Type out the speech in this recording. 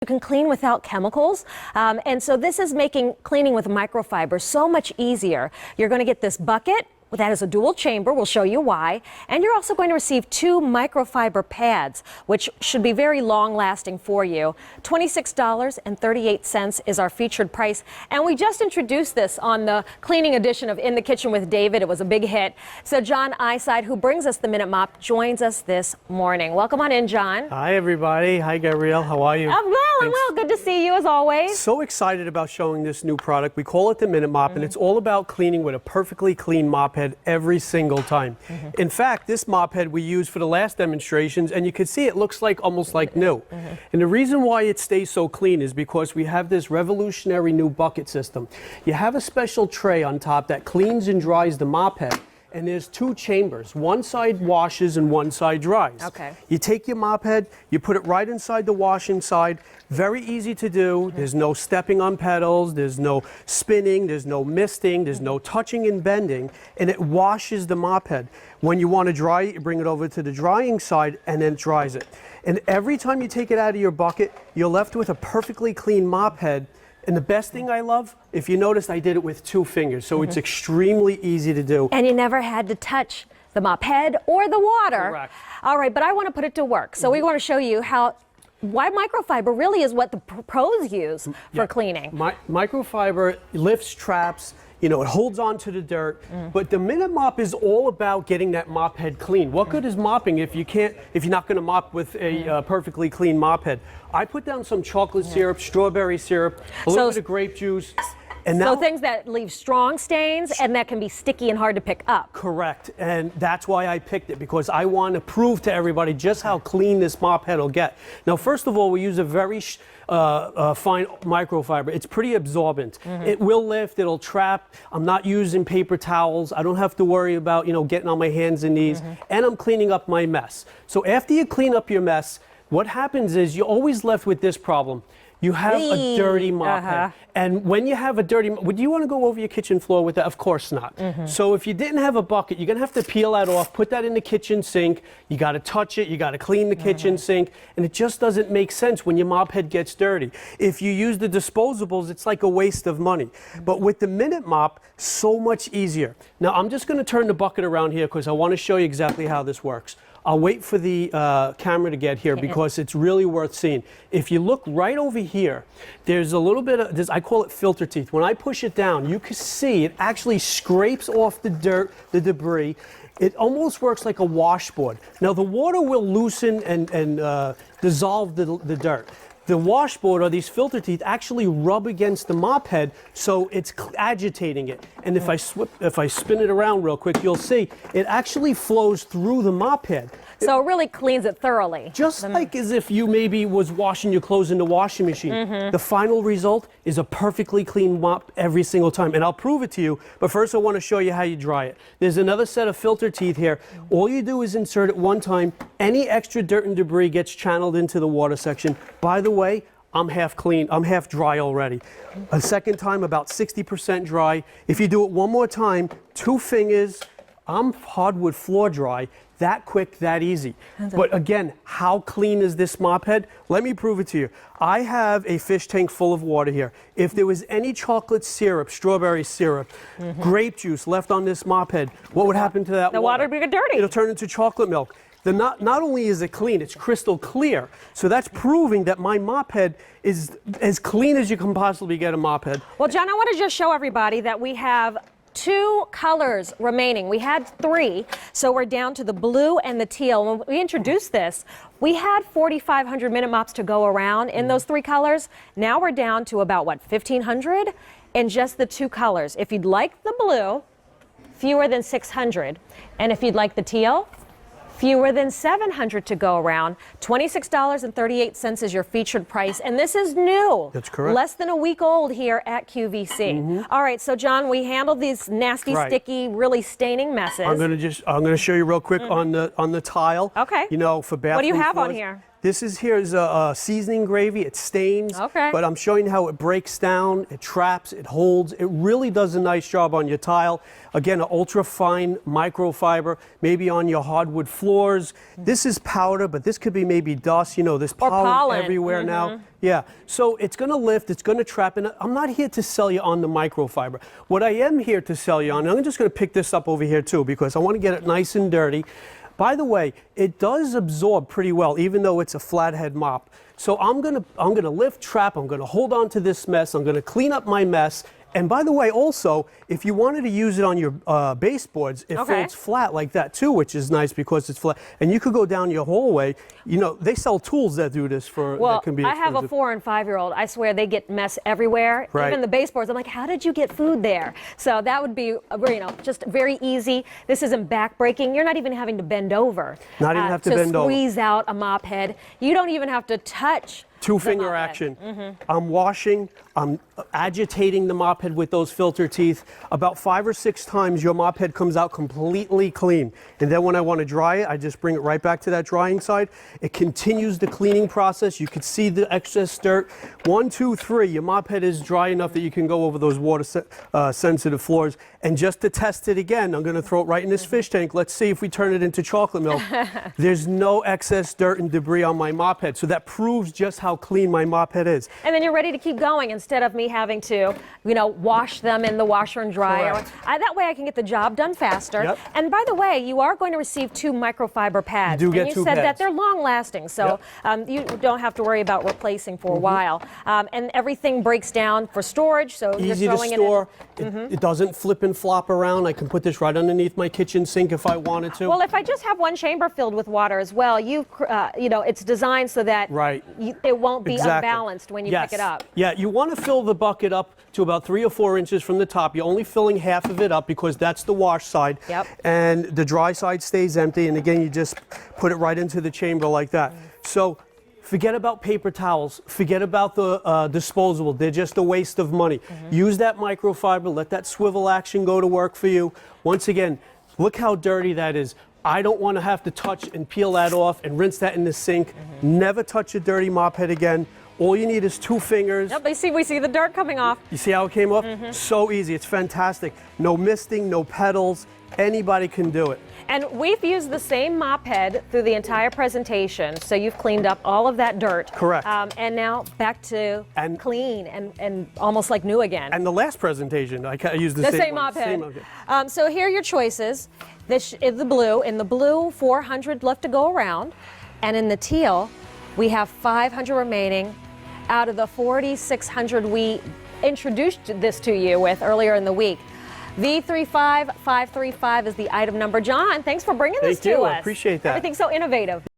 You can clean without chemicals, and so this is making cleaning with microfiber so much easier. You're going to get this bucket that is a dual chamber. We'll show you why. And you're also going to receive 2 microfiber pads, which should be very long lasting for you. $26.38 is our featured price. And we just introduced this on the cleaning edition of In the Kitchen with David. It was a big hit. So John Iside, who brings us the Minute Mop, joins us this morning. Welcome on in, John. Hi, everybody. Hi, Gabrielle. How are you? I'm well. Good to see you as always. So excited about showing this new product. We call it the Minute Mop, and it's all about cleaning with a perfectly clean mop head every single time. In fact, this mop head we used for the last demonstrations, and you can see it looks like almost like new. And the reason why it stays so clean is because we have this revolutionary new bucket system. You have a special tray on top that cleans and dries the mop head. And there's 2 chambers. One side washes and one side dries. Okay. You take your mop head, you put it right inside the washing side. Very easy to do. There's no stepping on pedals, there's no spinning, there's no misting, there's no touching and bending, and it washes the mop head. When you want to dry it, you bring it over to the drying side and then it dries it. And every time you take it out of your bucket, you're left with a perfectly clean mop head. And the best thing I love, if you noticed, I did it with 2 fingers, so it's extremely easy to do. And you never had to touch the mop head or the water. Correct. All right, but I want to put it to work. So we want to show you why microfiber really is what the pros use for cleaning. Microfiber lifts, traps, you know, it holds on to the dirt, but the Minute Mop is all about getting that mop head clean. What good is mopping if you're not going to mop with a perfectly clean mop head? I put down some chocolate syrup, strawberry syrup, a little bit of grape juice. And now, so things that leave strong stains and that can be sticky and hard to pick up. Correct, and that's why I picked it, because I want to prove to everybody just how clean this mop head will get. Now, first of all, we use a very fine microfiber. It's pretty absorbent. It will lift, it'll trap. I'm not using paper towels. I don't have to worry about, getting on my hands and knees, and I'm cleaning up my mess. So after you clean up your mess, what happens is you're always left with this problem. You have a dirty mop head. And when you have a dirty, would you want to go over your kitchen floor with that? Of course not. So if you didn't have a bucket, you're going to have to peel that off, put that in the kitchen sink. You got to touch it. You got to clean the kitchen sink. And it just doesn't make sense when your mop head gets dirty. If you use the disposables, it's like a waste of money. But with the Minute Mop, so much easier. Now, I'm just going to turn the bucket around here because I want to show you exactly how this works. I'll wait for the camera to get here because it's really worth seeing. If you look right over here, there's a little bit of this, I call it filter teeth. When I push it down, you can see it actually scrapes off the dirt, the debris. It almost works like a washboard. Now the water will loosen and dissolve the dirt. The washboard, or these filter teeth, actually rub against the mop head, so it's agitating it. And if I spin it around real quick, you'll see it actually flows through the mop head. So it really cleans it thoroughly. Just like as if you maybe was washing your clothes in the washing machine. The final result is a perfectly clean mop every single time. And I'll prove it to you, but first I want to show you how you dry it. There's another set of filter teeth here. All you do is insert it one time. Any extra dirt and debris gets channeled into the water section. By the way, I'm half clean, I'm half dry already. A second time, about 60% dry. If you do it one more time, 2 fingers, I'm hardwood floor dry. That quick, that easy. But again, how clean is this mop head? Let me prove it to you. I have a fish tank full of water here. If there was any chocolate syrup, strawberry syrup, grape juice left on this mop head, what would happen to that water? The water would get dirty. It'll turn into chocolate milk. Not only is it clean, it's crystal clear. So that's proving that my mop head is as clean as you can possibly get a mop head. Well, John, I want to just show everybody that we have 2 colors remaining. We had 3, so we're down to the blue and the teal. When we introduced this, we had 4,500 Minute Mops to go around in those 3 colors. Now we're down to about, 1,500 in just the 2 colors. If you'd like the blue, fewer than 600. And if you'd like the teal, fewer than 700 to go around. $26.38 is your featured price, and this is new. That's correct. Less than a week old here at QVC. All right, so John, we handled these nasty, sticky, really staining messes. I'm gonna show you real quick on the tile. Okay. For bathroom What do you have floors. on here? This is here's a seasoning gravy. It stains, Okay. but I'm showing you how it breaks down, it traps, it holds. It really does a nice job on your tile. Again, an ultra fine microfiber, maybe on your hardwood floors. This is powder, but this could be maybe dust. You know, there's pollen everywhere now. Yeah, so it's going to lift, it's going to trap, and I'm not here to sell you on the microfiber. What I am here to sell you on, and I'm just going to pick this up over here too, because I want to get it nice and dirty. By the way, it does absorb pretty well, even though it's a flathead mop. So I'm gonna lift, trap, I'm gonna hold on to this mess, I'm gonna clean up my mess. And by the way, also, if you wanted to use it on your baseboards, it folds flat like that too, which is nice because it's flat. And you could go down your hallway. You know, they sell tools that do this for, that can be expensive. I have a 4- and 5-year-old. I swear they get mess everywhere, even the baseboards. I'm like, how did you get food there? So that would be, you know, just very easy. This isn't back-breaking. You're not even having to bend over. Not even have to bend over. To squeeze out a mop head. You don't even have to touch. Two-finger action. I'm washing, I'm agitating the mop head with those filter teeth. About 5 or 6 times, your mop head comes out completely clean. And then when I want to dry it, I just bring it right back to that drying side. It continues the cleaning process. You can see the excess dirt. 1, 2, 3, your mop head is dry enough that you can go over those water-sensitive floors. And just to test it again, I'm going to throw it right in this fish tank. Let's see if we turn it into chocolate milk. There's no excess dirt and debris on my mop head. So that proves just how clean my mop head is. And then you're ready to keep going instead of me having to, you know, wash them in the washer and dryer. That way I can get the job done faster. And by the way, you are going to receive 2 microfiber pads. You do get and 2 you said pads. That they're long lasting, so you don't have to worry about replacing for a while. And everything breaks down for storage, so easy you're to throwing store. it in. It doesn't flip and flop around. I can put this right underneath my kitchen sink if I wanted to. Well, if I just have one chamber filled with water as well, you know, it's designed so that it won't be unbalanced when you pick it up. Yeah, you want to fill the bucket up to about 3 or 4 inches from the top. You're only filling half of it up because that's the wash side. And the dry side stays empty. And again, you just put it right into the chamber like that. So forget about paper towels. Forget about the disposable. They're just a waste of money. Use that microfiber. Let that swivel action go to work for you. Once again, look how dirty that is. I don't want to have to touch and peel that off and rinse that in the sink. Never touch a dirty mop head again. All you need is 2 fingers. Yep, we see the dirt coming off. You see how it came off? So easy. It's fantastic. No misting, no pedals. Anybody can do it. And we've used the same mop head through the entire presentation, so you've cleaned up all of that dirt. Correct. And now back to clean and almost like new again. And the last presentation, I used the same mop head. So here are your choices. This is the blue. In the blue, 400 left to go around. And in the teal, we have 500 remaining out of the 4,600 we introduced this to you with earlier in the week. V35535 is the item number. John, thanks for bringing this to us. Thank you. I appreciate that. Everything's so innovative.